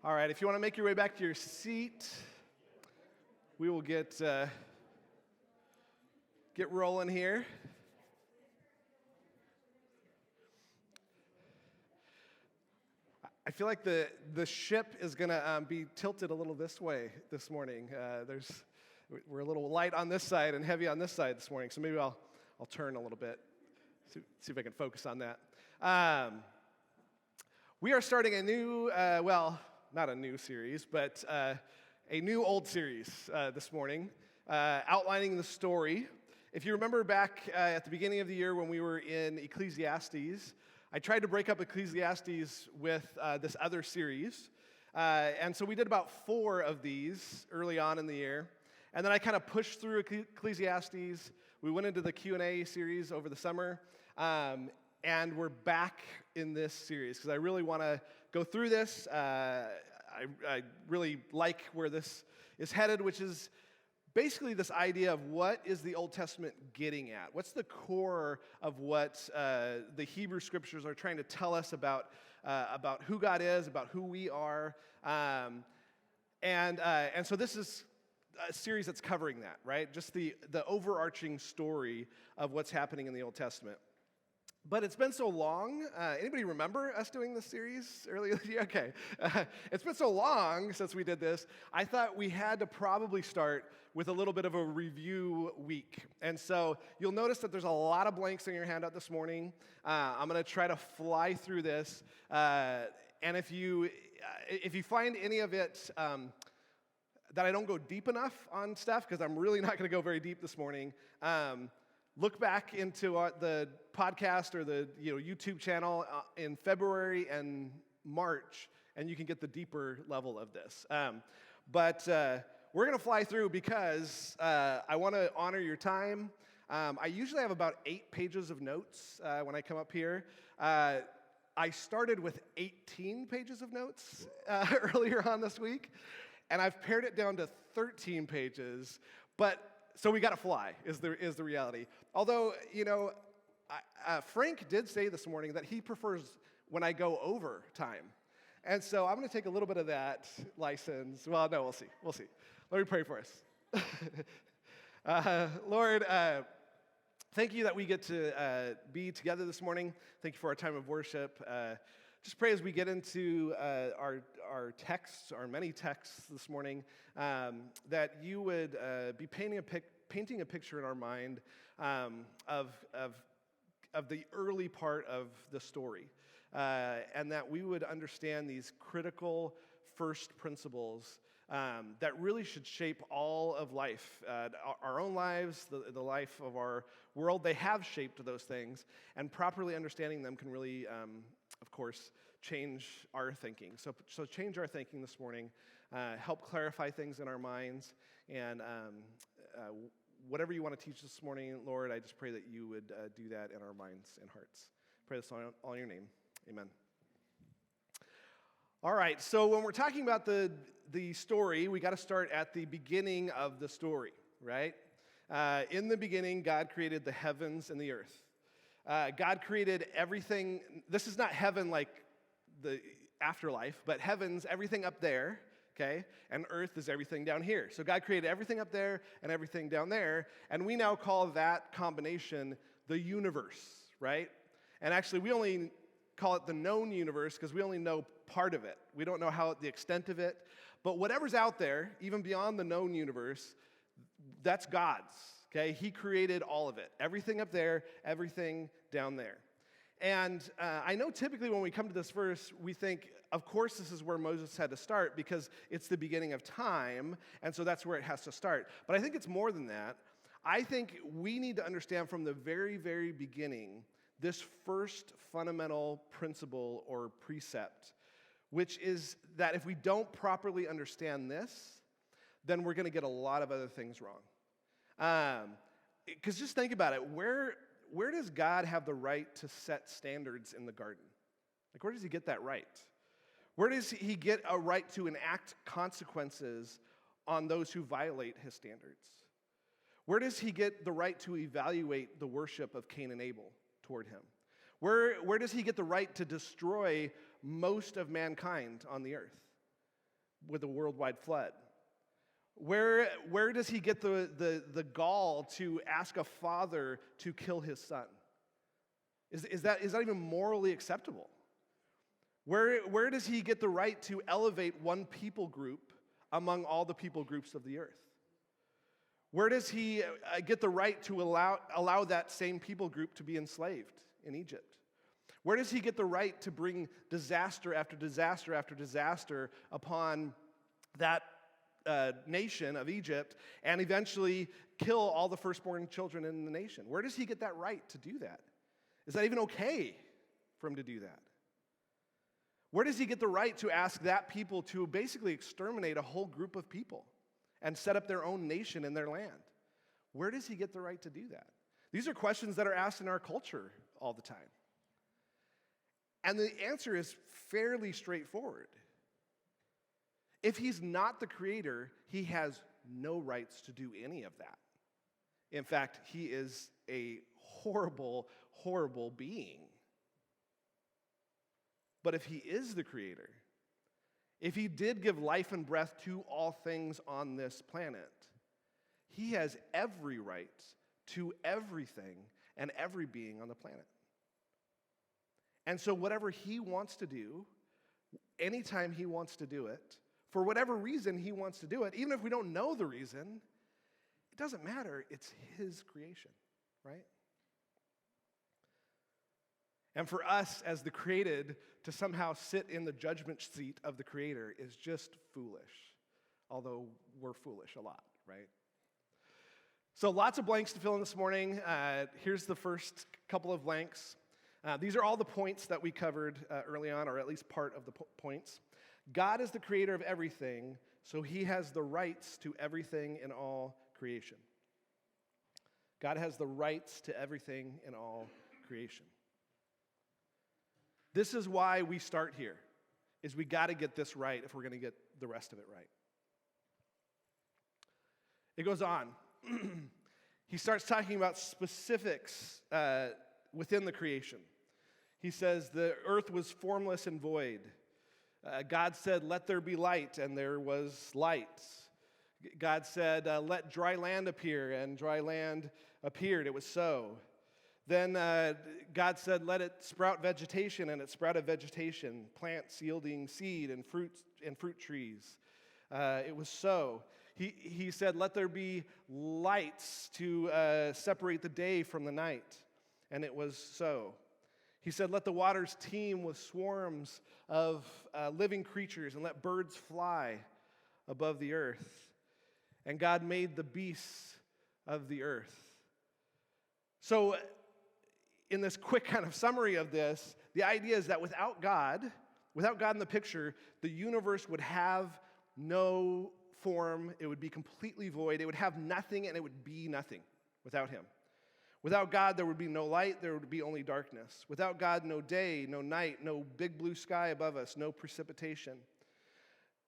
All right, if you want to make your way back to your seat, we will get rolling here. I feel like the ship is going to be tilted a little this way this morning. We're a little light on this side and heavy on this side this morning, so maybe I'll turn a little bit, see if I can focus on that. We are starting a new, not a new series, but a new old series this morning, outlining the story. If you remember back at the beginning of the year when we were in Ecclesiastes, I tried to break up Ecclesiastes with this other series. And so we did about 4 of these early on in the year. And then I kind of pushed through Ecclesiastes. We went into the Q&A series over the summer. And we're back in this series because I really want to go through this. I really like where this is headed, which is basically this idea of what is the Old Testament getting at? What's the core of what the Hebrew Scriptures are trying to tell us about who God is, about who we are? And so this is a series that's covering that, right? Just the overarching story of what's happening in the Old Testament. But it's been so long. Anybody remember us doing this series earlier this year? Okay. It's been so long since we did this, I thought we had to probably start with a little bit of a review week. And so you'll notice that there's a lot of blanks in your handout this morning. I'm going to try to fly through this. And if you find any of it that I don't go deep enough on stuff, because I'm really not going to go very deep this morning, look back into the podcast or the YouTube channel in February and March, and you can get the deeper level of this. But we're going to fly through because I want to honor your time. I usually have about 8 pages of notes when I come up here. I started with 18 pages of notes earlier on this week, and I've pared it down to 13 pages, so we got to fly, is the reality. Although, Frank did say this morning that he prefers when I go over time. And so I'm going to take a little bit of that license. Well, no, we'll see. Let me pray for us. Lord, thank you that we get to be together this morning. Thank you for our time of worship. Just pray as we get into our texts, our many texts this morning, that you would be painting a picture in our mind of the early part of the story, and that we would understand these critical first principles that really should shape all of life, our own lives, the life of our world. They have shaped those things, and properly understanding them can really of course, change our thinking. So change our thinking this morning, help clarify things in our minds, and whatever you want to teach this morning, Lord, I just pray that you would do that in our minds and hearts. Pray this all in your name. Amen. All right, so when we're talking about the story, we got to start at the beginning of the story, right? In the beginning, God created the heavens and the earth. God created everything. This is not heaven like the afterlife, but heaven's everything up there, okay? And earth is everything down here. So God created everything up there and everything down there, and we now call that combination the universe, right? And actually, we only call it the known universe because we only know part of it. We don't know the extent of it. But whatever's out there, even beyond the known universe, that's God's. Okay, he created all of it. Everything up there, everything down there. And I know typically when we come to this verse, we think, of course, this is where Moses had to start because it's the beginning of time, and so that's where it has to start. But I think it's more than that. I think we need to understand from the very, very beginning this first fundamental principle or precept, which is that if we don't properly understand this, then we're going to get a lot of other things wrong. Because just think about it, where does God have the right to set standards in the garden? Like, where does he get that right? Where does he get a right to enact consequences on those who violate his standards? Where does he get the right to evaluate the worship of Cain and Abel toward him? Where does he get the right to destroy most of mankind on the earth? with a worldwide flood? Where does he get the gall to ask a father to kill his son? Is that even morally acceptable? Where does he get the right to elevate one people group among all the people groups of the earth? Where does he get the right to allow that same people group to be enslaved in Egypt? Where does he get the right to bring disaster after disaster after disaster upon that nation of Egypt and eventually kill all the firstborn children in the nation? Where does he get that right to do that? Is that even okay for him to do that? Where does he get the right to ask that people to basically exterminate a whole group of people and set up their own nation in their land? Where does he get the right to do that? These are questions that are asked in our culture all the time. And the answer is fairly straightforward. If he's not the creator, he has no rights to do any of that. In fact, he is a horrible, horrible being. But if he is the creator, if he did give life and breath to all things on this planet, he has every right to everything and every being on the planet. And so whatever he wants to do, anytime he wants to do it, for whatever reason he wants to do it, even if we don't know the reason, it doesn't matter. It's his creation, right? And for us as the created to somehow sit in the judgment seat of the creator is just foolish, although we're foolish a lot, right? So lots of blanks to fill in this morning. Here's the first couple of blanks. These are all the points that we covered early on, or at least part of the points. God is the creator of everything, so he has the rights to everything in all creation. God has the rights to everything in all creation. This is why we start here, is we got to get this right if we're going to get the rest of it right. It goes on. He starts talking about specifics within the creation. He says the earth was formless and void. God said, "Let there be light," and there was light. God said, "Let dry land appear," and dry land appeared. It was so. Then God said, "Let it sprout vegetation," and it sprouted vegetation, plants yielding seed and fruit trees. It was so. He said, "Let there be lights to separate the day from the night," and it was so. He said, "Let the waters teem with swarms of living creatures, and let birds fly above the earth." And God made the beasts of the earth. So, in this quick kind of summary of this, the idea is that without God in the picture, the universe would have no form. It would be completely void. It would have nothing, and it would be nothing without him. Without God, there would be no light, there would be only darkness. Without God, no day, no night, no big blue sky above us, no precipitation,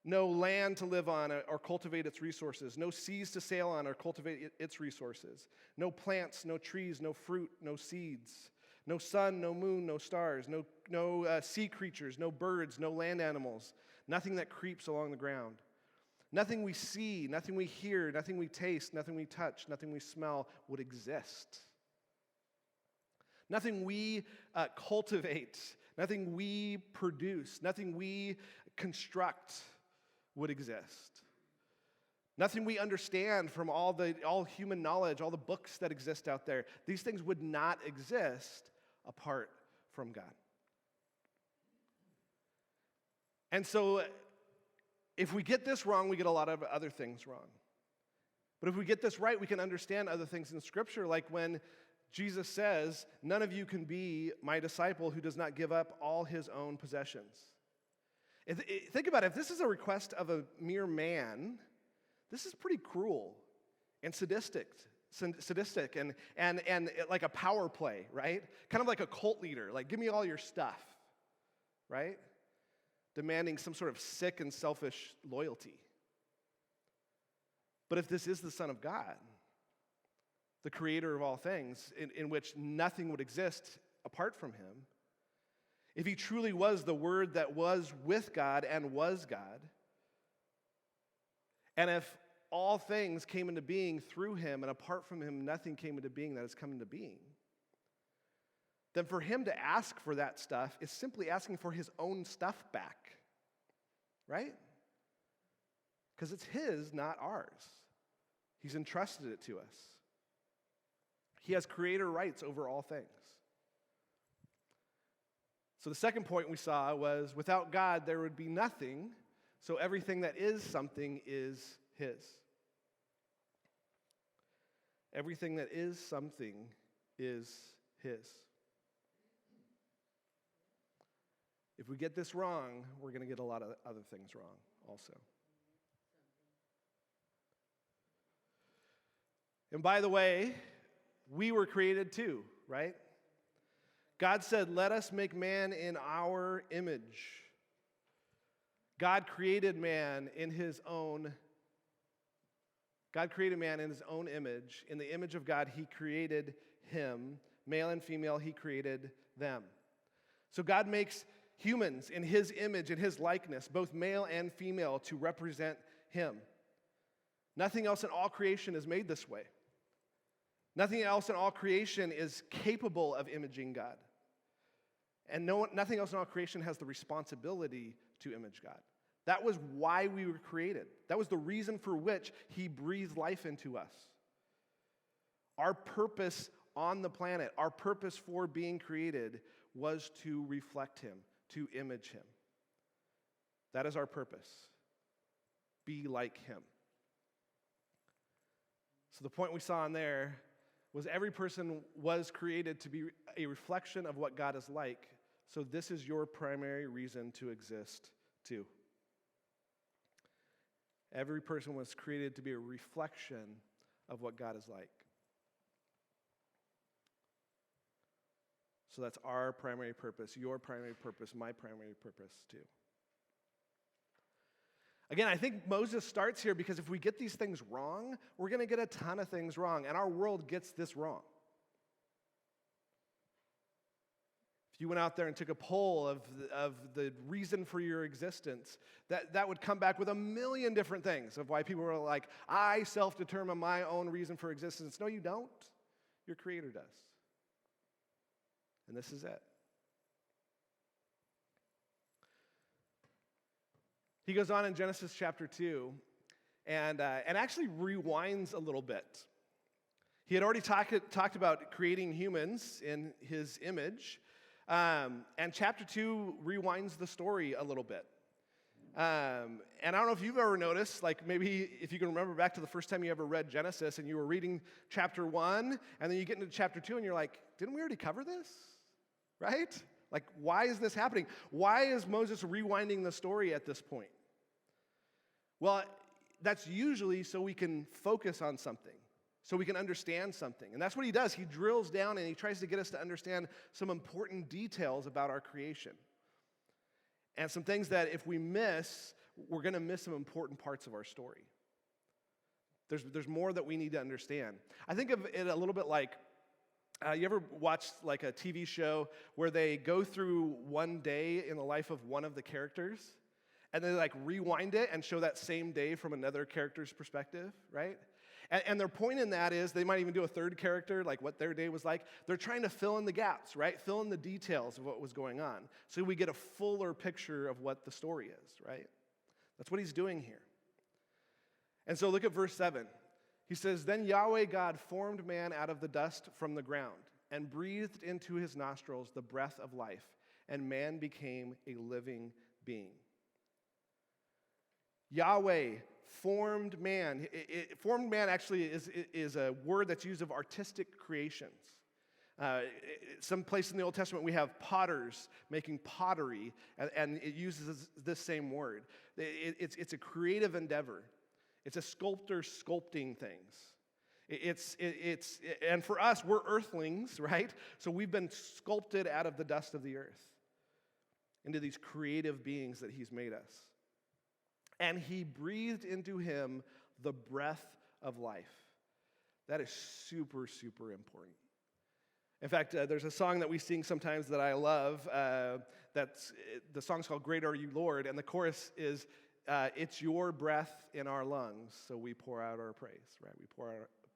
no land to live on or cultivate its resources, no seas to sail on or cultivate its resources, no plants, no trees, no fruit, no seeds, no sun, no moon, no stars, no sea creatures, no birds, no land animals, nothing that creeps along the ground. Nothing we see, nothing we hear, nothing we taste, nothing we touch, nothing we smell would exist. Nothing we cultivate, nothing we produce, nothing we construct would exist. Nothing we understand from all human knowledge, all the books that exist out there, these things would not exist apart from God. And so, if we get this wrong, we get a lot of other things wrong. But if we get this right, we can understand other things in Scripture, like when Jesus says, "None of you can be my disciple who does not give up all his own possessions." Think about it. If this is a request of a mere man, this is pretty cruel and sadistic and like a power play, right? Kind of like a cult leader, like, "Give me all your stuff," right? Demanding some sort of sick and selfish loyalty. But if this is the Son of God, the creator of all things, in which nothing would exist apart from him, if he truly was the Word that was with God and was God, And if all things came into being through him, and apart from him, nothing came into being that has come into being, then for him to ask for that stuff is simply asking for his own stuff back, right? Because it's his, not ours. He's entrusted it to us. He has creator rights over all things. So the second point we saw was, without God, there would be nothing, so everything that is something is his. Everything that is something is his. If we get this wrong, we're going to get a lot of other things wrong also. And by the way, we were created too, right? God said, "Let us make man in our image." God created man in his own image. In the image of God, he created him. Male and female, he created them. So God makes humans in his image, in his likeness, both male and female, to represent him. Nothing else in all creation is made this way. Nothing else in all creation is capable of imaging God. And nothing else in all creation has the responsibility to image God. That was why we were created. That was the reason for which he breathed life into us. Our purpose on the planet, our purpose for being created, was to reflect him, to image him. That is our purpose. Be like him. So the point we saw in there was every person was created to be a reflection of what God is like. So this is your primary reason to exist too. Every person was created to be a reflection of what God is like. So that's our primary purpose, your primary purpose, my primary purpose too. Again, I think Moses starts here because if we get these things wrong, we're going to get a ton of things wrong, and our world gets this wrong. If you went out there and took a poll of the reason for your existence, that would come back with a million different things of why people were like, I self-determine my own reason for existence. No, you don't. Your Creator does. And this is it. He goes on in Genesis chapter 2 and actually rewinds a little bit. He had already talked about creating humans in his image, and chapter 2 rewinds the story a little bit. And I don't know if you've ever noticed, like maybe if you can remember back to the first time you ever read Genesis and you were reading chapter 1, and then you get into chapter 2 and you're like, didn't we already cover this? Right? Like, why is this happening? Why is Moses rewinding the story at this point? Well, that's usually so we can focus on something, so we can understand something. And that's what he does. He drills down and he tries to get us to understand some important details about our creation. And some things that if we miss, we're going to miss some important parts of our story. There's more that we need to understand. I think of it a little bit like, you ever watched like a TV show where they go through one day in the life of one of the characters, and they like rewind it and show that same day from another character's perspective, right? And their point in that is they might even do a third character, like what their day was like. They're trying to fill in the gaps, right? Fill in the details of what was going on so we get a fuller picture of what the story is, right? That's what he's doing here. And so look at verse 7. He says, "Then Yahweh God formed man out of the dust from the ground and breathed into his nostrils the breath of life, and man became a living being." Yahweh formed man. Formed man actually is a word that's used of artistic creations. Some place in the Old Testament we have potters making pottery, and it uses this same word. It's a creative endeavor. It's a sculptor sculpting things. And for us, we're earthlings, right? So we've been sculpted out of the dust of the earth into these creative beings that he's made us. And he breathed into him the breath of life. That is super, super important. In fact, there's a song that we sing sometimes that I love. The song's called "Great Are You, Lord," and the chorus is, it's your breath in our lungs, so we pour out our praise, right? We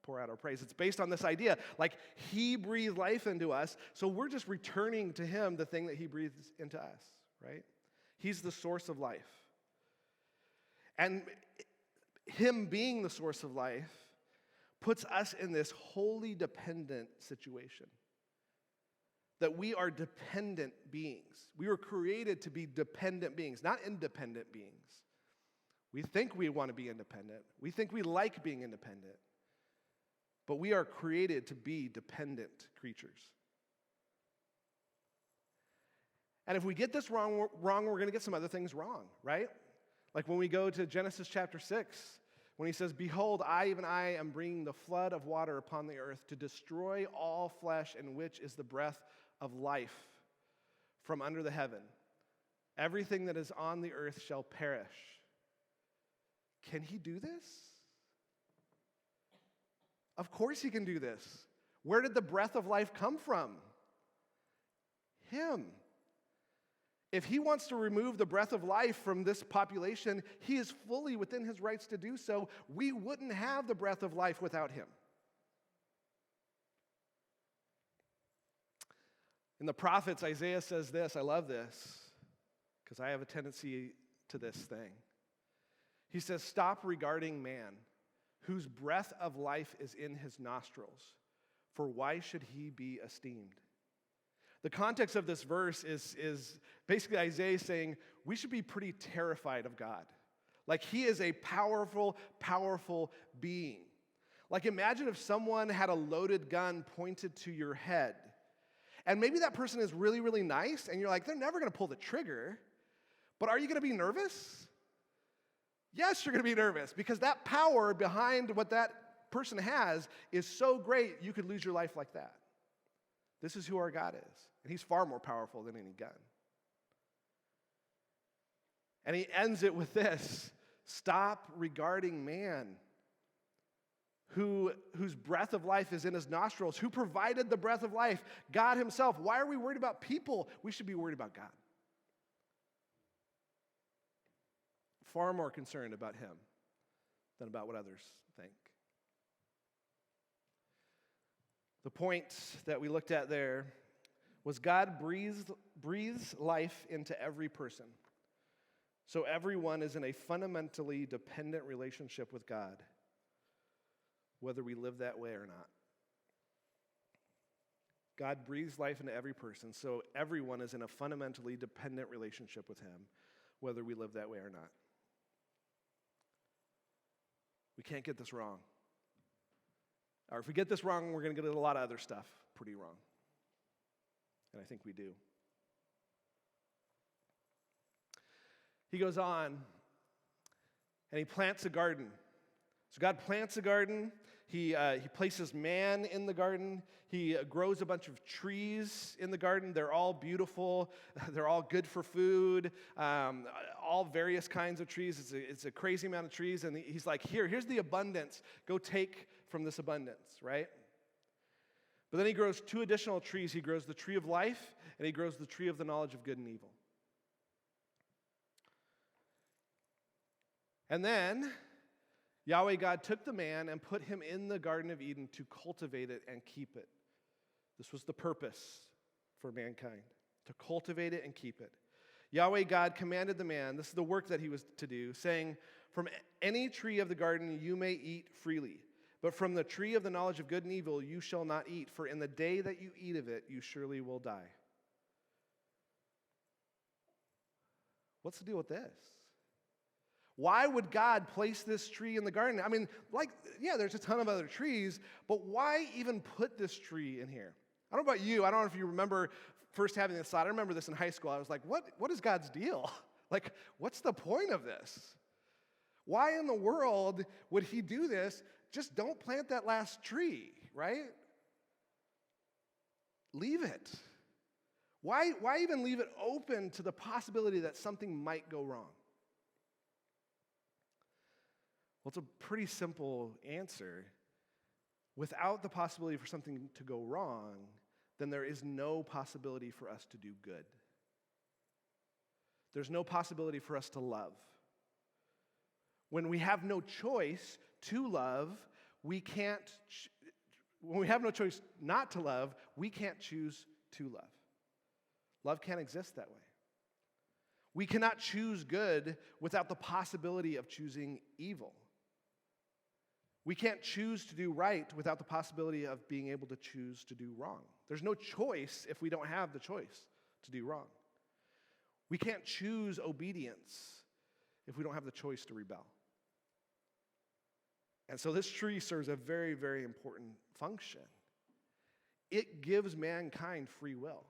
pour out our praise. It's based on this idea, like he breathed life into us, so we're just returning to him the thing that he breathes into us, right? He's the source of life. And him being the source of life puts us in this wholly dependent situation. That we are dependent beings. We were created to be dependent beings, not independent beings. We think we want to be independent. We think we like being independent. But we are created to be dependent creatures. And if we get this wrong, we're going to get some other things wrong, right? Like when we go to Genesis chapter 6, when he says, "Behold, I, even I, am bringing the flood of water upon the earth to destroy all flesh, in which is the breath of life from under the heaven. Everything that is on the earth shall perish." Can he do this? Of course he can do this. Where did the breath of life come from? Him. If he wants to remove the breath of life from this population, he is fully within his rights to do so. We wouldn't have the breath of life without him. In the prophets, Isaiah says this, I love this, because I have a tendency to this thing. He says, "Stop regarding man, whose breath of life is in his nostrils, for why should he be esteemed?" The context of this verse is basically Isaiah saying, we should be pretty terrified of God. Like he is a powerful, powerful being. Like imagine if someone had a loaded gun pointed to your head. And maybe that person is really, really nice, and you're like, they're never going to pull the trigger. But are you going to be nervous? Yes, you're going to be nervous, because that power behind what that person has is so great, you could lose your life like that. This is who our God is. And he's far more powerful than any gun. And he ends it with this: "Stop regarding man, whose breath of life is in his nostrils." Who provided the breath of life? God himself. Why are we worried about people? We should be worried about God. Far more concerned about him than about what others think. The point that we looked at there was God breathes life into every person. So everyone is in a fundamentally dependent relationship with God, whether we live that way or not. God breathes life into every person, so everyone is in a fundamentally dependent relationship with him, whether we live that way or not. We can't get this wrong. Or if we get this wrong, we're going to get a lot of other stuff pretty wrong. And I think we do. He goes on, and he plants a garden. So God plants a garden. He places man in the garden. He grows a bunch of trees in the garden. They're all beautiful. They're all good for food. All various kinds of trees. It's a crazy amount of trees. And he's like, here's the abundance. Go take from this abundance, right? But then he grows 2 additional trees. He grows the tree of life, and he grows the tree of the knowledge of good and evil. And then Yahweh God took the man and put him in the Garden of Eden to cultivate it and keep it. This was the purpose for mankind, to cultivate it and keep it. Yahweh God commanded the man, this is the work that he was to do, saying, "From any tree of the garden you may eat freely, but from the tree of the knowledge of good and evil you shall not eat, for in the day that you eat of it you surely will die." What's the deal with this? Why would God place this tree in the garden? I mean, there's a ton of other trees, but why even put this tree in here? I don't know about you. I don't know if you remember first having this thought. I remember this in high school. I was like, what is God's deal? Like, what's the point of this? Why in the world would he do this? Just don't plant that last tree, right? Leave it. Why even leave it open to the possibility that something might go wrong? Well, it's a pretty simple answer. Without the possibility for something to go wrong, then there is no possibility for us to do good. There's no possibility for us to love. When we have no choice to love, we can't, when we have no choice not to love, we can't choose to love. Love can't exist that way. We cannot choose good without the possibility of choosing evil. We can't choose to do right without the possibility of being able to choose to do wrong. There's no choice if we don't have the choice to do wrong. We can't choose obedience if we don't have the choice to rebel. And so this tree serves a very, very important function. It gives mankind free will.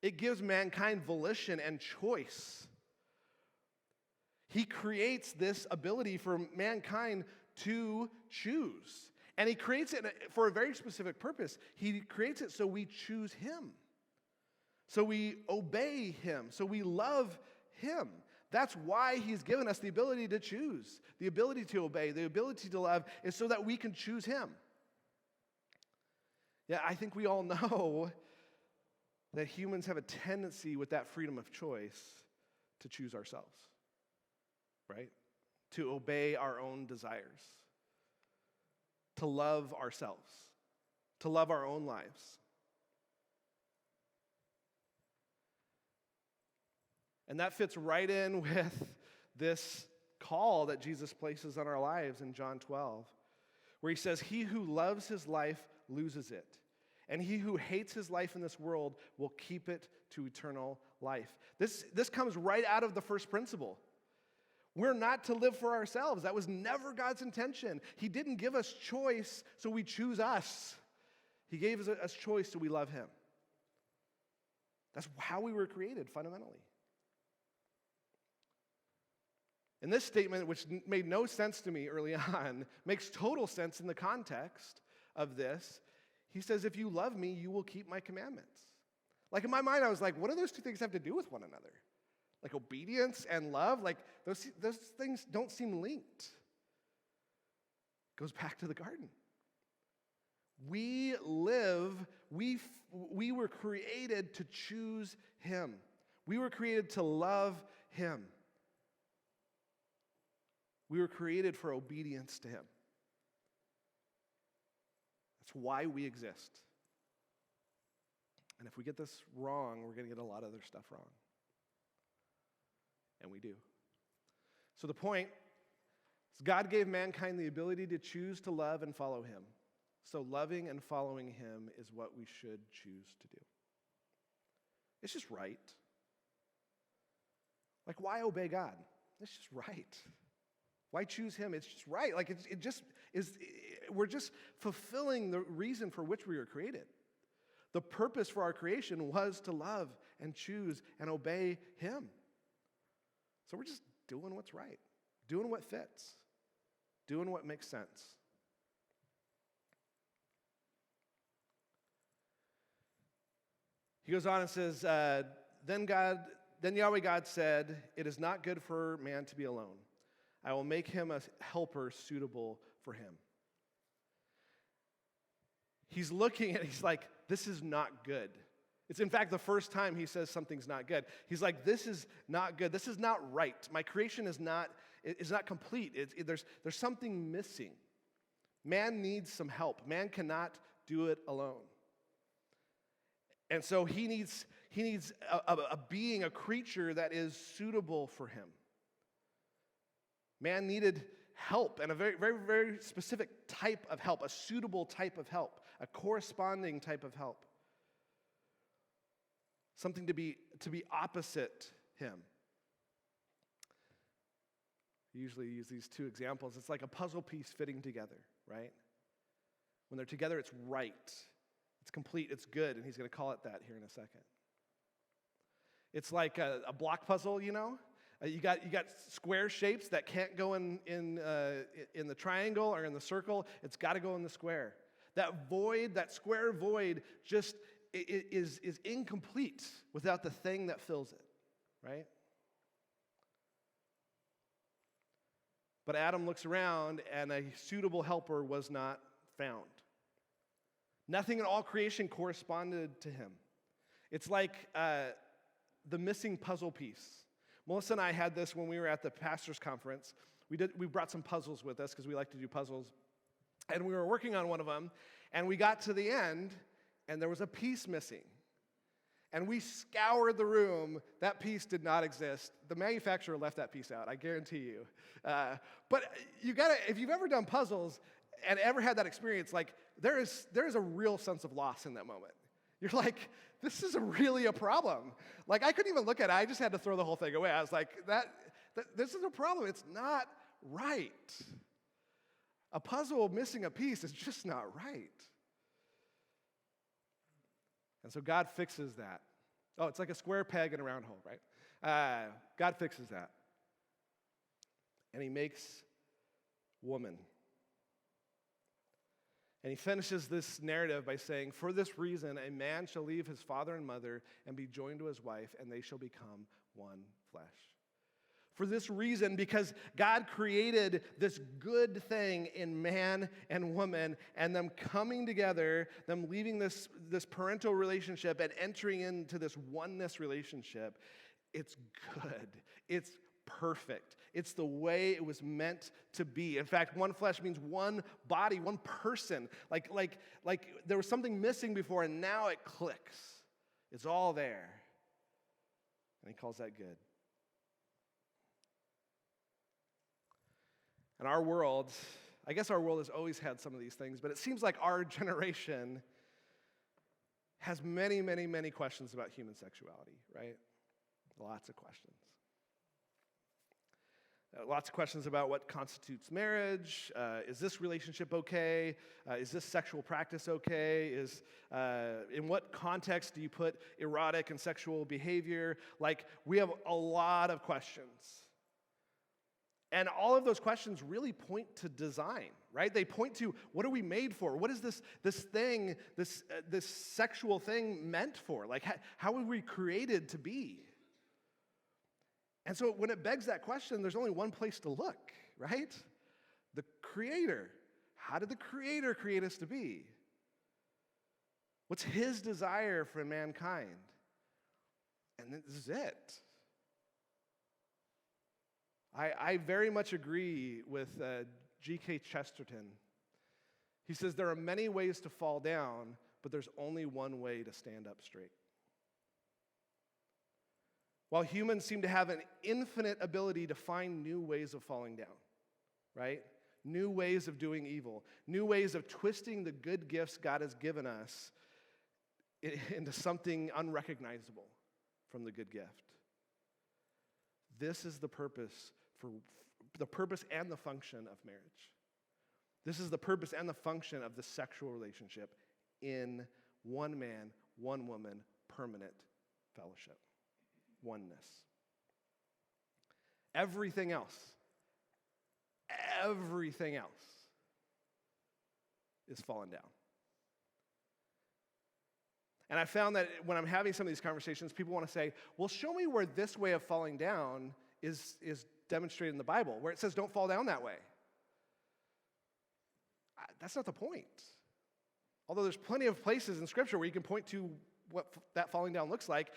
It gives mankind volition and choice. He creates this ability for mankind to choose. And he creates it for a very specific purpose. He creates it so we choose him. So we obey him. So we love him. That's why he's given us the ability to choose, the ability to obey, the ability to love, is so that we can choose him. Yeah, I think we all know that humans have a tendency with that freedom of choice to choose ourselves, right? To obey our own desires, to love ourselves, to love our own lives. And that fits right in with this call that Jesus places on our lives in John 12, where he says, "He who loves his life loses it, and he who hates his life in this world will keep it to eternal life." This comes right out of the first principle. We're not to live for ourselves. That was never God's intention. He didn't give us choice so we choose us. He gave us choice so we love him. That's how we were created fundamentally. And this statement, which made no sense to me early on, makes total sense in the context of this. He says, "If you love me, you will keep my commandments." Like in my mind, I was like, what do those two things have to do with one another? Like obedience and love, like those things don't seem linked. Goes back to the garden. We were created to choose him. We were created to love him. We were created for obedience to him. That's why we exist. And if we get this wrong, we're going to get a lot of other stuff wrong. And we do. So the point is God gave mankind the ability to choose to love and follow him. So loving and following him is what we should choose to do. It's just right. Like, why obey God? It's just right. Why choose him? It's just right. Like, it just is, we're just fulfilling the reason for which we were created. The purpose for our creation was to love and choose and obey him. So we're just doing what's right, doing what fits, doing what makes sense. He goes on and says, Then Yahweh God said, "It is not good for man to be alone. I will make him a helper suitable for him." He's looking at it, he's like, this is not good. It's in fact the first time he says something's not good. He's like, this is not good. This is not right. My creation is not complete. There's something missing. Man needs some help. Man cannot do it alone. And so he needs a being, a creature that is suitable for him. Man needed help, and a very, very, very specific type of help, a suitable type of help, a corresponding type of help. Something to be opposite him. I usually use these two examples. It's like a puzzle piece fitting together, right? When they're together, it's right. It's complete, it's good, and he's going to call it that here in a second. It's like a block puzzle, you know? You got square shapes that can't go in the triangle or in the circle. It's got to go in the square. That void, that square void, just is incomplete without the thing that fills it, right? But Adam looks around, and a suitable helper was not found. Nothing in all creation corresponded to him. It's like the missing puzzle piece. Melissa and I had this when we were at the pastor's conference, We brought some puzzles with us because we like to do puzzles. And we were working on one of them, and we got to the end, and there was a piece missing. And we scoured the room. That piece did not exist. The manufacturer left that piece out, I guarantee you. But if you've ever done puzzles and ever had that experience, like there is a real sense of loss in that moment. You're like, this is really a problem. Like I couldn't even look at it. I just had to throw the whole thing away. I was like, this is a problem. It's not right. A puzzle missing a piece is just not right. And so God fixes that. Oh, it's like a square peg in a round hole, right? God fixes that. And he makes woman. And he finishes this narrative by saying, for this reason, a man shall leave his father and mother and be joined to his wife, and they shall become one flesh. For this reason, because God created this good thing in man and woman, and them coming together, them leaving this parental relationship and entering into this oneness relationship, it's good. It's perfect. It's the way it was meant to be. In fact, one flesh means one body, one person. Like there was something missing before, and now it clicks. It's all there. And he calls that good. And our world, I guess our world has always had some of these things, but it seems like our generation has many, many, many questions about human sexuality, right? Lots of questions. Lots of questions about what constitutes marriage. Is this relationship okay? Is this sexual practice okay? In what context do you put erotic and sexual behavior? Like, we have a lot of questions. And all of those questions really point to design, right? They point to, what are we made for? What is this thing, this sexual thing meant for? Like, how were we created to be? And so when it begs that question, there's only one place to look, right? The Creator. How did the Creator create us to be? What's his desire for mankind? And this is it. I very much agree with G.K. Chesterton. He says there are many ways to fall down, but there's only one way to stand up straight. While humans seem to have an infinite ability to find new ways of falling down, right? New ways of doing evil, new ways of twisting the good gifts God has given us into something unrecognizable from the good gift. This is the purpose and the function of marriage. This is the purpose and the function of the sexual relationship in one man, one woman, permanent fellowship, oneness. Everything else is fallen down. And I found that when I'm having some of these conversations, people want to say, well, show me where this way of falling down is demonstrated in the Bible, where it says don't fall down that way. That's not the point. Although there's plenty of places in Scripture where you can point to what that falling down looks like,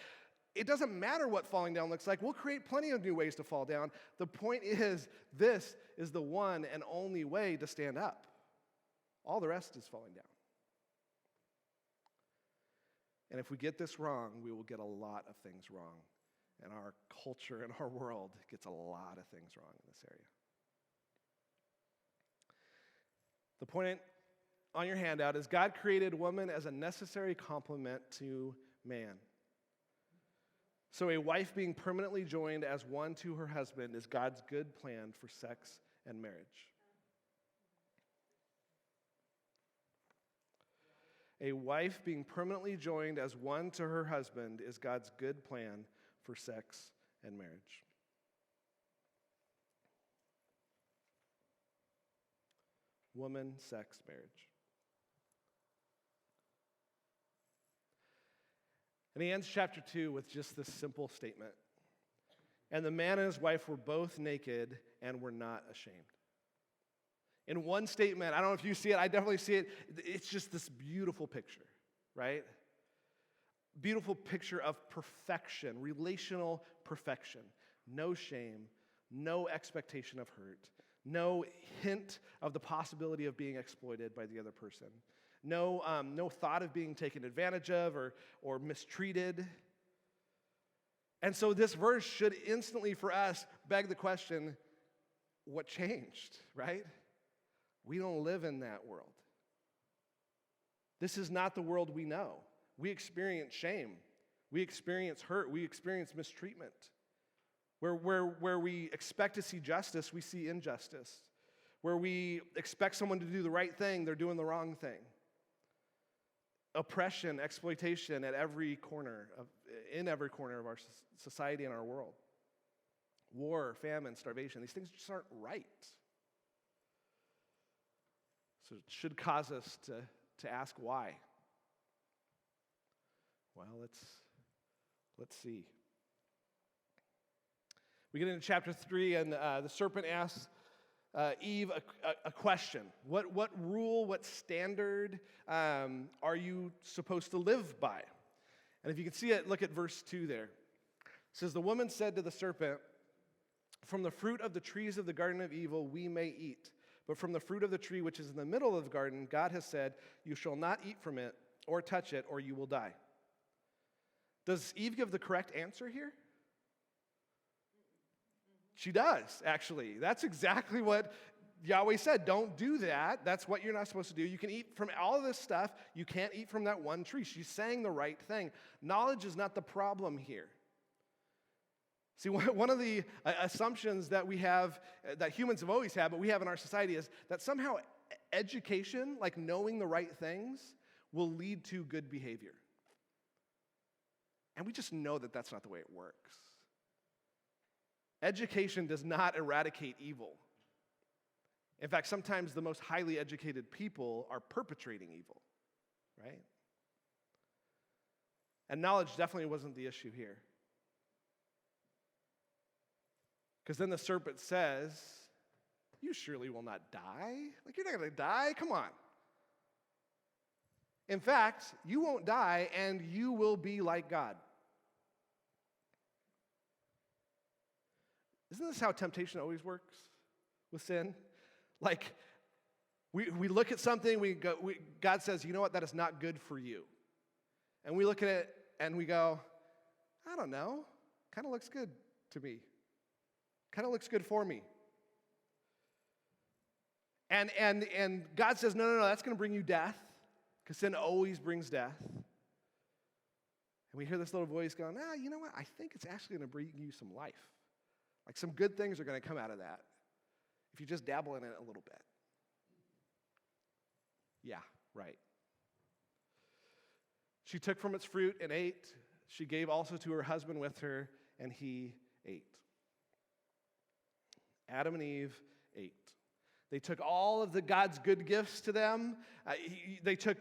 it doesn't matter what falling down looks like. We'll create plenty of new ways to fall down. The point is, this is the one and only way to stand up. All the rest is falling down. And if we get this wrong, we will get a lot of things wrong. And our culture and our world gets a lot of things wrong in this area. The point on your handout is God created woman as a necessary complement to man. So a wife being permanently joined as one to her husband is God's good plan for sex and marriage. A wife being permanently joined as one to her husband is God's good plan for sex and marriage. Woman, sex, marriage. And he ends chapter 2 with just this simple statement. And the man and his wife were both naked and were not ashamed. In one statement, I don't know if you see it, I definitely see it. It's just this beautiful picture, right? Beautiful picture of perfection, relational perfection. No shame, no expectation of hurt, No hint of the possibility of being exploited by the other person. No thought of being taken advantage of or mistreated. And so this verse should instantly for us beg the question, what changed, right? We don't live in that world. This is not the world we know. We experience shame. We experience hurt. We experience mistreatment. Where we expect to see justice, we see injustice. Where we expect someone to do the right thing, they're doing the wrong thing. Oppression, exploitation in every corner of our society and our world. War, famine, starvation, these things just aren't right. So it should cause us to ask why. Well, let's see. We get into chapter 3, and the serpent asks Eve a question. What rule, what standard are you supposed to live by? And if you can see it, look at verse 2 there. It says, the woman said to the serpent, from the fruit of the trees of the garden of evil we may eat, but from the fruit of the tree which is in the middle of the garden, God has said, you shall not eat from it or touch it, or you will die. Does Eve give the correct answer here? She does, actually. That's exactly what Yahweh said. Don't do that. That's what you're not supposed to do. You can eat from all of this stuff. You can't eat from that one tree. She's saying the right thing. Knowledge is not the problem here. See, one of the assumptions that we have, that humans have always had, but we have in our society, is that somehow education, like knowing the right things, will lead to good behavior. And we just know that that's not the way it works. Education does not eradicate evil. In fact, sometimes the most highly educated people are perpetrating evil, right? And knowledge definitely wasn't the issue here. Because then the serpent says, you surely will not die. Like, you're not going to die? Come on. In fact, you won't die, and you will be like God. Isn't this how temptation always works with sin? Like, we look at something, God says, you know what, that is not good for you. And we look at it, and we go, I don't know, kind of looks good to me. Kind of looks good for me. And God says, no, that's going to bring you death, because sin always brings death. And we hear this little voice going, you know what, I think it's actually going to bring you some life. Like, some good things are going to come out of that if you just dabble in it a little bit. Yeah, right. She took from its fruit and ate. She gave also to her husband with her, and he ate. Adam and Eve ate. They took all of God's good gifts to them. They took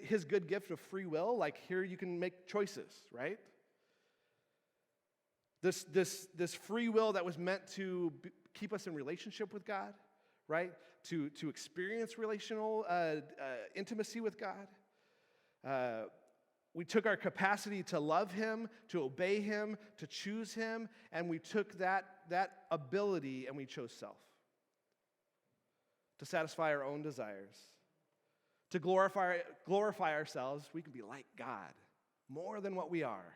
his good gift of free will. Like, here you can make choices, right? This free will that was meant to keep us in relationship with God, right? To experience relational intimacy with God. We took our capacity to love Him, to obey Him, to choose Him, and we took that ability and we chose self. To satisfy our own desires. To glorify ourselves, we can be like God, more than what we are.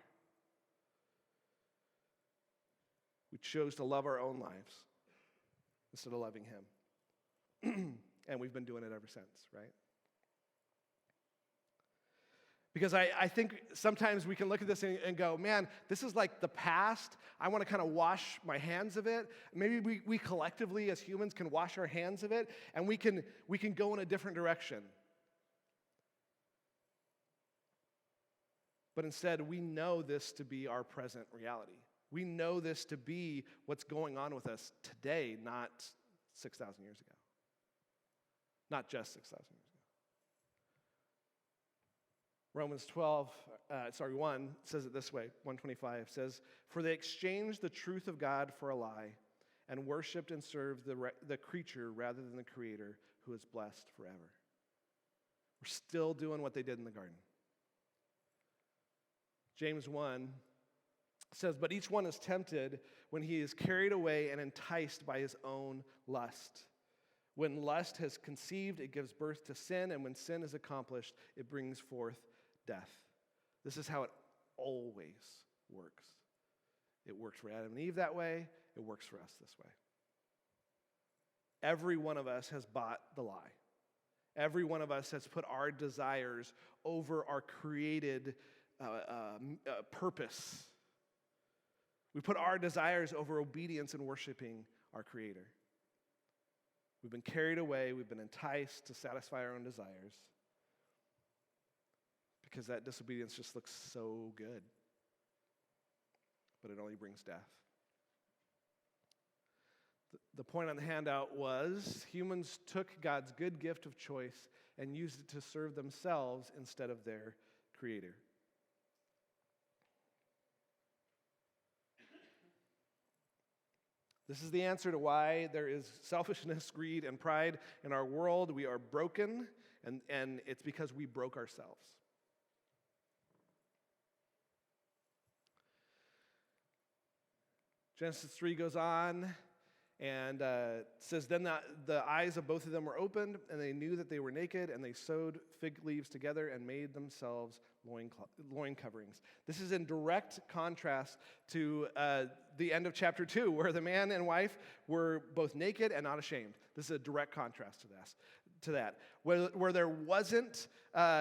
We chose to love our own lives instead of loving Him. And we've been doing it ever since, right? Because I think sometimes we can look at this and go, man, this is like the past. I want to kind of wash my hands of it. Maybe we collectively as humans can wash our hands of it, and we can go in a different direction. But instead, we know this to be our present reality. We know this to be what's going on with us today, not 6,000 years ago. Not just 6,000 years ago. Romans 1 says it this way, 125 says, for they exchanged the truth of God for a lie and worshiped and served the creature rather than the Creator, who is blessed forever. We're still doing what they did in the garden. James 1 It says, but each one is tempted when he is carried away and enticed by his own lust. When lust has conceived, it gives birth to sin, and when sin is accomplished, it brings forth death. This is how it always works. It worked for Adam and Eve that way. It works for us this way. Every one of us has bought the lie. Every one of us has put our desires over our created purpose. We put our desires over obedience and worshiping our Creator. We've been carried away. We've been enticed to satisfy our own desires because that disobedience just looks so good. But it only brings death. The point on the handout was humans took God's good gift of choice and used it to serve themselves instead of their Creator. This is the answer to why there is selfishness, greed, and pride in our world. We are broken, and it's because we broke ourselves. Genesis 3 goes on and says, then the eyes of both of them were opened, and they knew that they were naked, and they sewed fig leaves together and made themselves loin coverings. This is in direct contrast to the end of chapter 2, where the man and wife were both naked and not ashamed. This is a direct contrast to that. Where there wasn't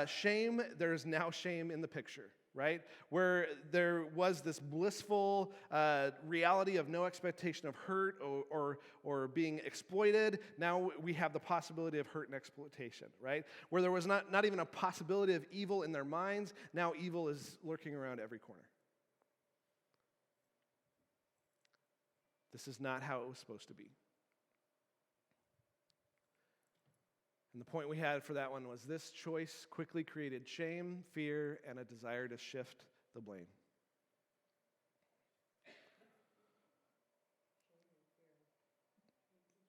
shame, there's now shame in the picture. Right? Where there was this blissful reality of no expectation of hurt or being exploited, now we have the possibility of hurt and exploitation, right? Where there was not even a possibility of evil in their minds, now evil is lurking around every corner. This is not how it was supposed to be. And the point we had for that one was this choice quickly created shame, fear, and a desire to shift the blame.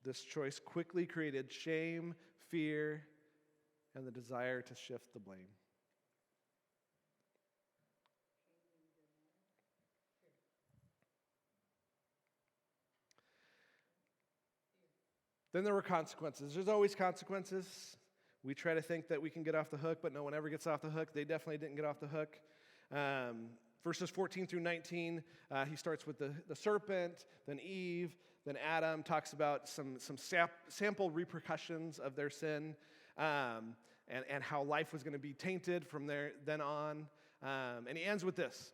This choice quickly created shame, fear, and the desire to shift the blame. Then there were consequences. There's always consequences. We try to think that we can get off the hook, but no one ever gets off the hook. They definitely didn't get off the hook. Verses 14 through 19, he starts with the serpent, then Eve, then Adam, talks about some sample repercussions of their sin, and how life was going to be tainted from there then on. And he ends with this: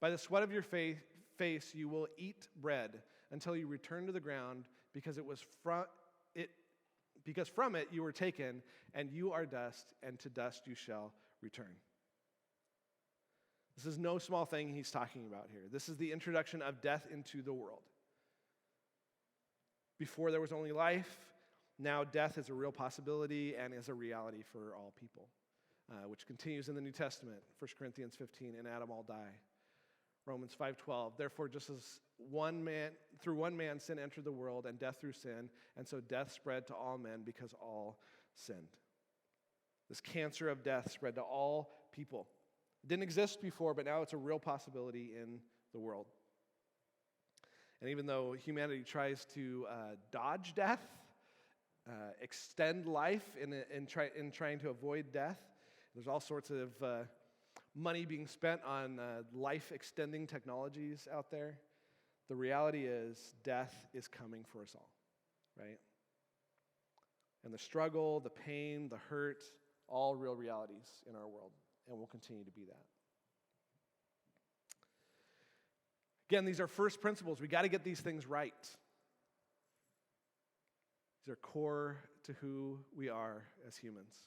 by the sweat of your face you will eat bread until you return to the ground, because from it you were taken, and you are dust, and to dust you shall return. This is no small thing he's talking about here. This is the introduction of death into the world. Before there was only life, now death is a real possibility and is a reality for all people, which continues in the New Testament. 1 Corinthians 15, in Adam all die. Romans 5:12, therefore just as through one man sin entered the world, and death through sin, and so death spread to all men because all sinned. This cancer of death spread to all people. It didn't exist before, but now it's a real possibility in the world. And even though humanity tries to dodge death, extend life in trying to avoid death, there's all sorts of money being spent on life-extending technologies out there. The reality is death is coming for us all, right? And the struggle, the pain, the hurt, all real realities in our world, and will continue to be that. Again, these are first principles. We got to get these things right. These are core to who we are as humans.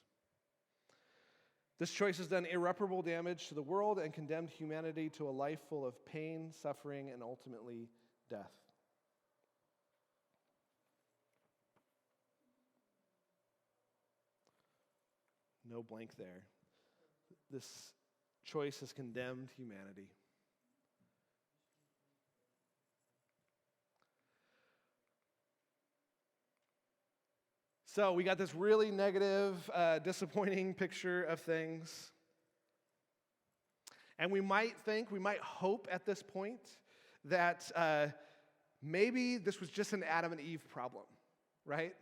This choice has done irreparable damage to the world and condemned humanity to a life full of pain, suffering, and ultimately death. No blank there. This choice has condemned humanity. So we got this really negative, disappointing picture of things. And we might hope at this point that maybe this was just an Adam and Eve problem, right?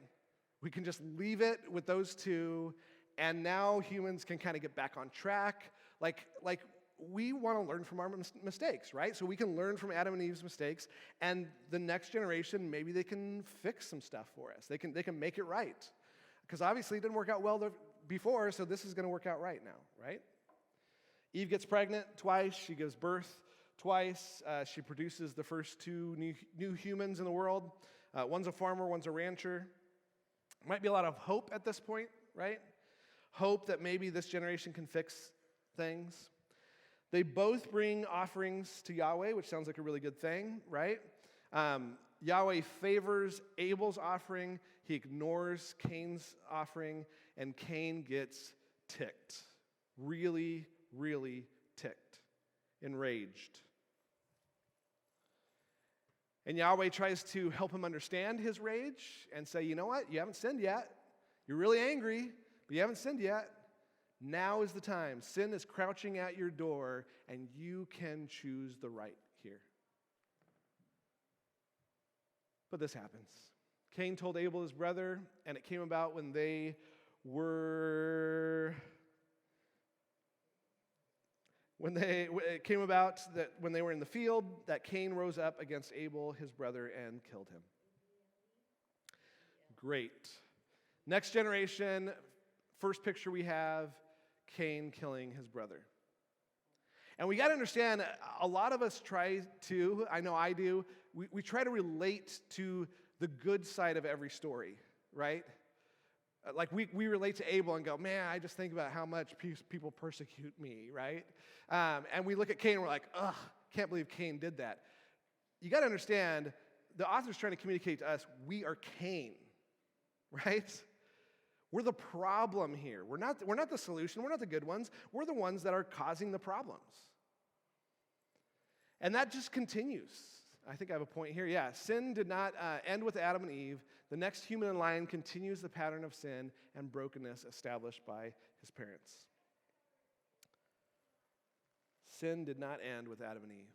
We can just leave it with those two, and now humans can kind of get back on track. Like we want to learn from our mistakes, right? So we can learn from Adam and Eve's mistakes, and the next generation, maybe they can fix some stuff for us. They can make it right. Because obviously it didn't work out well before, so this is going to work out right now, right? Eve gets pregnant twice. She gives birth twice. She produces the first two new humans in the world. One's a farmer, one's a rancher. Might be a lot of hope at this point, right? Hope that maybe this generation can fix things. They both bring offerings to Yahweh, which sounds like a really good thing, right? Yahweh favors Abel's offering. He ignores Cain's offering, and Cain gets ticked. Really, really ticked, enraged. And Yahweh tries to help him understand his rage and say, you know what? You haven't sinned yet. You're really angry, but you haven't sinned yet. Now is the time. Sin is crouching at your door, and you can choose the right here. But this happens. Cain told Abel, his brother, and it came about when they were... It came about that when they were in the field, that Cain rose up against Abel, his brother, and killed him. Great. Next generation, first picture we have, Cain killing his brother. And we got to understand, a lot of us try to, I know I do, we try to relate to the good side of every story, right? Like we relate to Abel and go, man, I just think about how much people persecute me, right? And we look at Cain and we're like, ugh, can't believe Cain did that. You got to understand, the author's trying to communicate to us, we are Cain, right? We're the problem here. We're not the solution. We're not the good ones. We're the ones that are causing the problems. And that just continues. I think I have a point here. Yeah, sin did not end with Adam and Eve. The next human in line continues the pattern of sin and brokenness established by his parents. Sin did not end with Adam and Eve.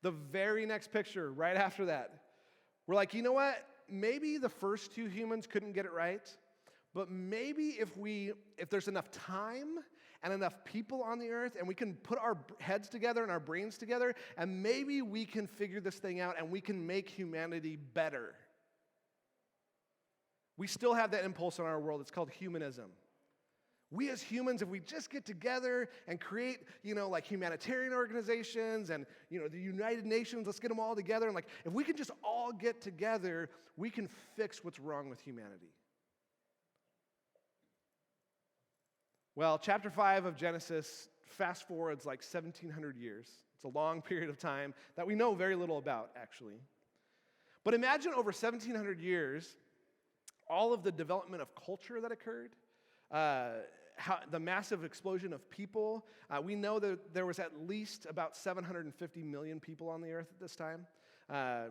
The very next picture, right after that, we're like, you know what? Maybe the first two humans couldn't get it right, but maybe if there's enough time and enough people on the earth, and we can put our heads together and our brains together, and maybe we can figure this thing out and we can make humanity better. We still have that impulse in our world. It's called humanism. We as humans, if we just get together and create, like humanitarian organizations and, the United Nations, let's get them all together. And if we can just all get together, we can fix what's wrong with humanity. Well, chapter 5 of Genesis fast forwards like 1,700 years. It's a long period of time that we know very little about, actually. But imagine over 1,700 years, all of the development of culture that occurred, the massive explosion of people. We know that there was at least about 750 million people on the earth at this time,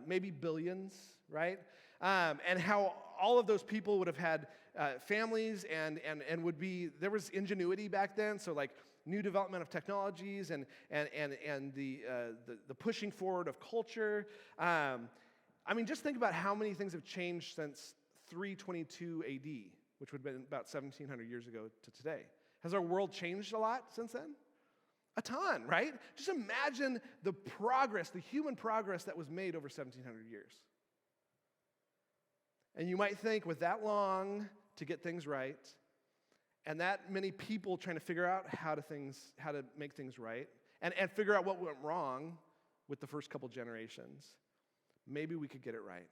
maybe billions, right? And how all of those people would have had families and there was ingenuity back then, so like new development of technologies and the pushing forward of culture. Just think about how many things have changed since 322 AD, which would have been about 1,700 years ago to today. Has our world changed a lot since then? A ton, right? Just imagine the progress, the human progress that was made over 1,700 years. And you might think with that long to get things right, and that many people trying to figure out how to make things right, and figure out what went wrong with the first couple generations, maybe we could get it right.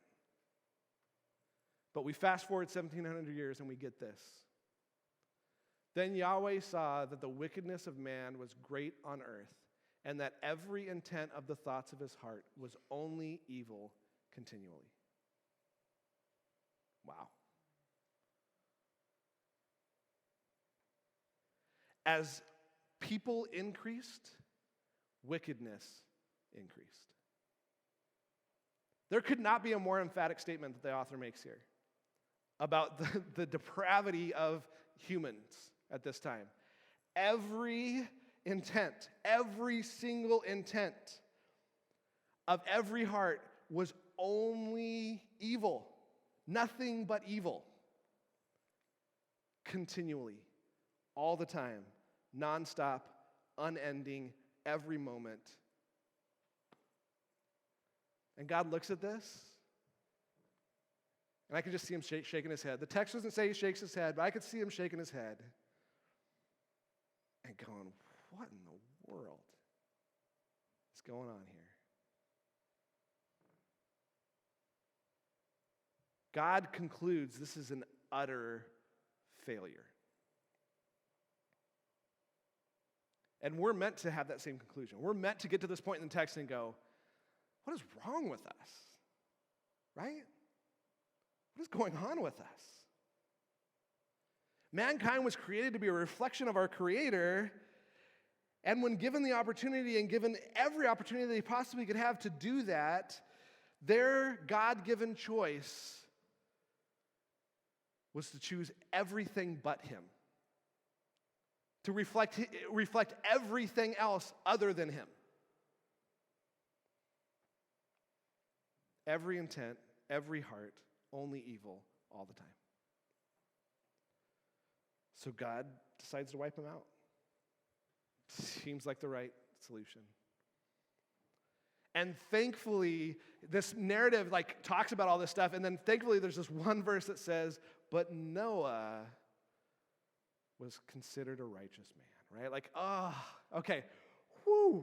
But we fast forward 1,700 years and we get this. Then Yahweh saw that the wickedness of man was great on earth, and that every intent of the thoughts of his heart was only evil continually. Wow. As people increased, wickedness increased. There could not be a more emphatic statement that the author makes here about the depravity of humans at this time. every intent, every single intent of every heart was only evil, nothing but evil, continually, all the time, nonstop, unending, every moment. And God looks at this, and I can just see him shaking his head. The text doesn't say he shakes his head, but I could see him shaking his head and going, what in the world is going on here? God concludes this is an utter failure. And we're meant to have that same conclusion. We're meant to get to this point in the text and go, what is wrong with us? Right? What is going on with us? Mankind was created to be a reflection of our Creator, and when given the opportunity and given every opportunity they possibly could have to do that, their God-given choice was to choose everything but Him, to reflect everything else other than Him. Every intent, every heart, only evil all the time. So God decides to wipe them out. Seems like the right solution. And thankfully, this narrative talks about all this stuff, and then thankfully there's this one verse that says, but Noah was considered a righteous man, right? Okay,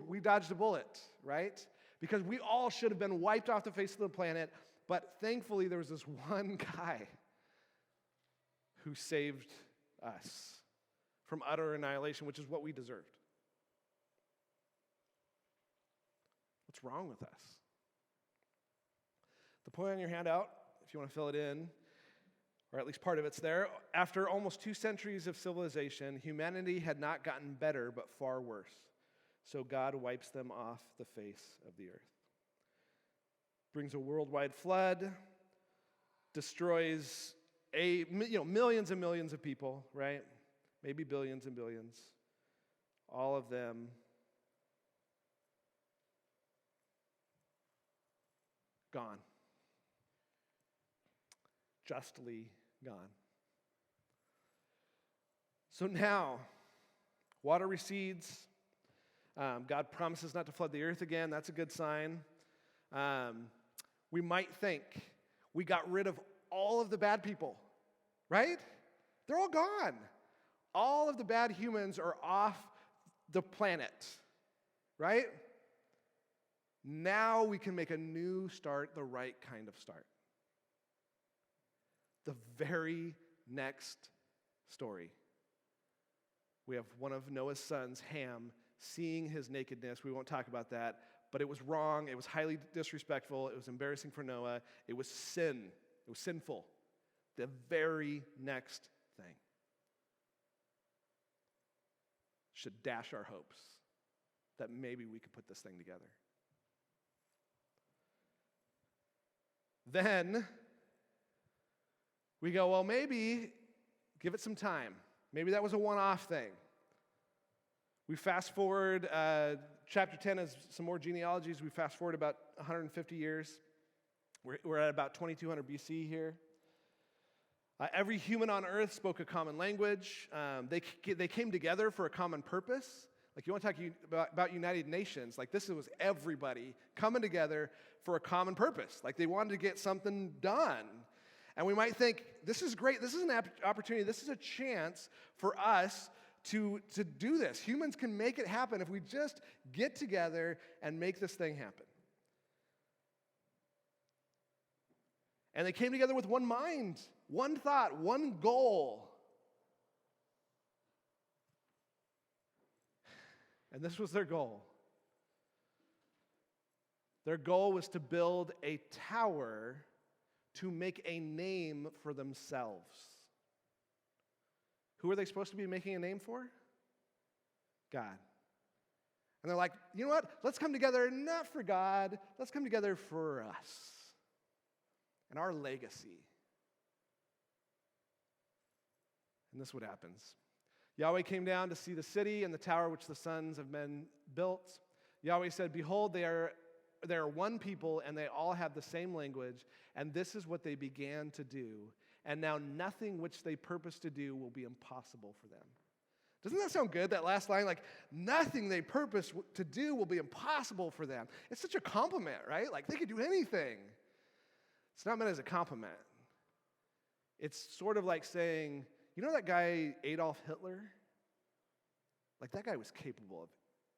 we dodged a bullet, right? Because we all should have been wiped off the face of the planet, but thankfully there was this one guy who saved us from utter annihilation, which is what we deserved. What's wrong with us? The point on your handout, if you want to fill it in, or at least part of it's there, after almost 2 centuries of civilization, humanity had not gotten better, but far worse. So God wipes them off the face of the earth. Brings a worldwide flood, destroys millions and millions of people, right? Maybe billions and billions. All of them gone. Justly gone. So now, water recedes. God promises not to flood the earth again. That's a good sign. We might think we got rid of all of the bad people, right? They're all gone. All of the bad humans are off the planet, right? Now we can make a new start, the right kind of start. The very next story, we have one of Noah's sons, Ham, seeing his nakedness. We won't talk about that, but it was wrong. It was highly disrespectful. It was embarrassing for Noah. It was sin. It was sinful. The very next thing should dash our hopes that maybe we could put this thing together. Then we go, well, maybe give it some time. Maybe that was a one-off thing. We fast forward, chapter 10 has some more genealogies. We fast forward about 150 years. We're at about 2200 BC here. Every human on earth spoke a common language. They came together for a common purpose. You want to talk about United Nations, this was everybody coming together for a common purpose. They wanted to get something done. And we might think, this is great. This is an opportunity. This is a chance for us to do this. Humans can make it happen if we just get together and make this thing happen. And they came together with one mind, one thought, one goal. And this was their goal. Their goal was to build a tower to make a name for themselves. Who are they supposed to be making a name for? God. And they're like, you know what? Let's come together not for God. Let's come together for us and our legacy. And this is what happens. Yahweh came down to see the city and the tower which the sons of men built. Yahweh said, behold, they are one people, and they all have the same language, and this is what they began to do. And now nothing which they purpose to do will be impossible for them. Doesn't that sound good, that last line? Like, nothing they purpose to do will be impossible for them. It's such a compliment, right? Like, they could do anything. It's not meant as a compliment. It's sort of like saying, you know that guy Adolf Hitler? Like, that guy was capable of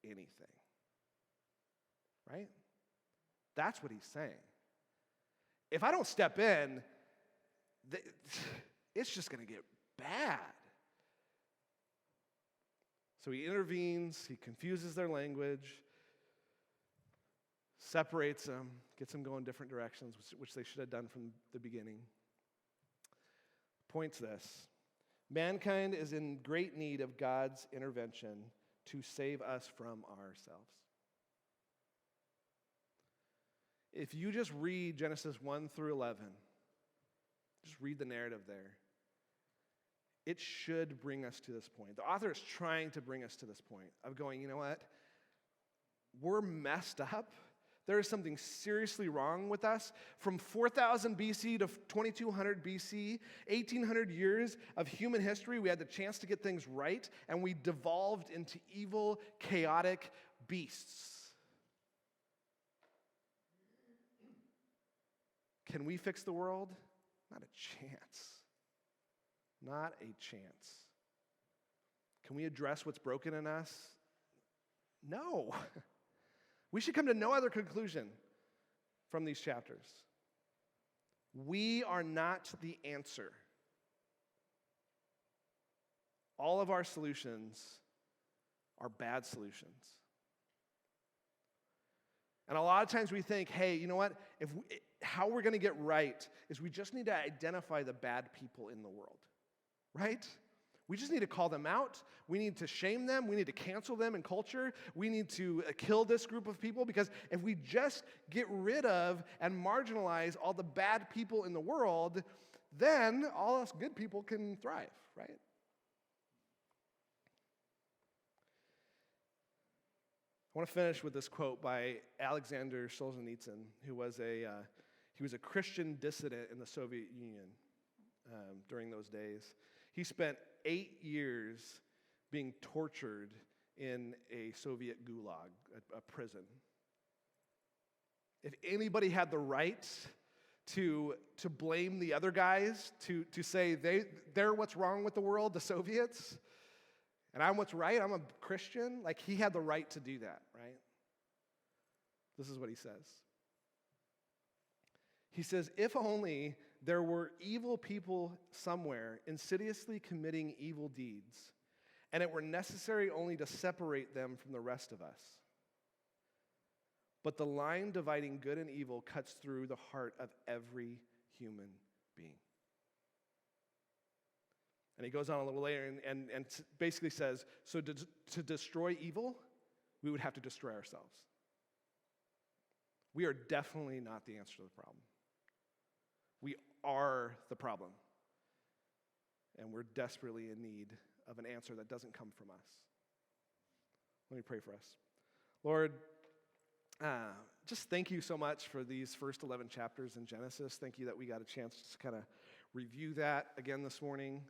anything. Right? That's what he's saying. If I don't step in, it's just going to get bad. So he intervenes, he confuses their language, separates them, gets them going different directions, which they should have done from the beginning. Point's this: mankind is in great need of God's intervention to save us from ourselves. If you just read Genesis 1 through 11, just read the narrative there, it should bring us to this point. The author is trying to bring us to this point of going, you know what? We're messed up. There is something seriously wrong with us. From 4000 BC to 2200 BC, 1800 years of human history, we had the chance to get things right, and we devolved into evil, chaotic beasts. Can we fix the world? Not a chance. Not a chance. Can we address what's broken in us? No. We should come to no other conclusion from these chapters. We are not the answer. All of our solutions are bad solutions. And a lot of times we think, hey, you know what? How we're going to get right is we just need to identify the bad people in the world, right? We just need to call them out. We need to shame them. We need to cancel them in culture. We need to kill this group of people, because if we just get rid of and marginalize all the bad people in the world, then all us good people can thrive, right? I want to finish with this quote by Alexander Solzhenitsyn, who was a Christian dissident in the Soviet Union during those days. He spent 8 years being tortured in a Soviet gulag, a prison. If anybody had the right to blame the other guys, to say they're what's wrong with the world, the Soviets, and I'm what's right, I'm a Christian, like he had the right to do that, right? This is what he says. He says, if only there were evil people somewhere insidiously committing evil deeds, and it were necessary only to separate them from the rest of us. But the line dividing good and evil cuts through the heart of every human being. And he goes on a little later and basically says, so to destroy evil, we would have to destroy ourselves. We are definitely not the answer to the problem. We are the problem. And we're desperately in need of an answer that doesn't come from us. Let me pray for us. Lord, just thank you so much for these first 11 chapters in Genesis. Thank you that we got a chance to kind of review that again this morning.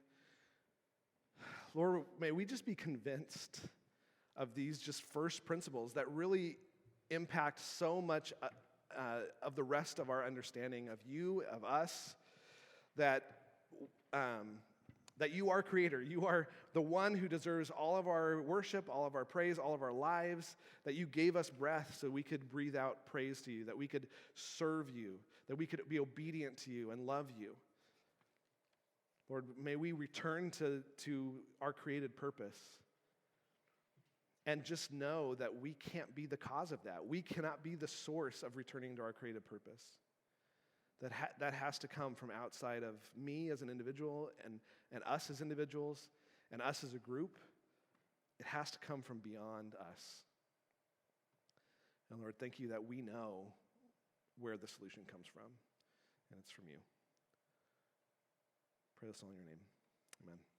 Lord, may we just be convinced of these just first principles that really impact so much of the rest of our understanding of you, of us, that you are creator. You are the one who deserves all of our worship, all of our praise, all of our lives, that you gave us breath so we could breathe out praise to you, that we could serve you, that we could be obedient to you and love you. Lord, may we return to our created purpose and just know that we can't be the cause of that. We cannot be the source of returning to our created purpose. That has to come from outside of me as an individual and us as individuals and us as a group. It has to come from beyond us. And Lord, thank you that we know where the solution comes from, and it's from you. Pray this all in your name. Amen.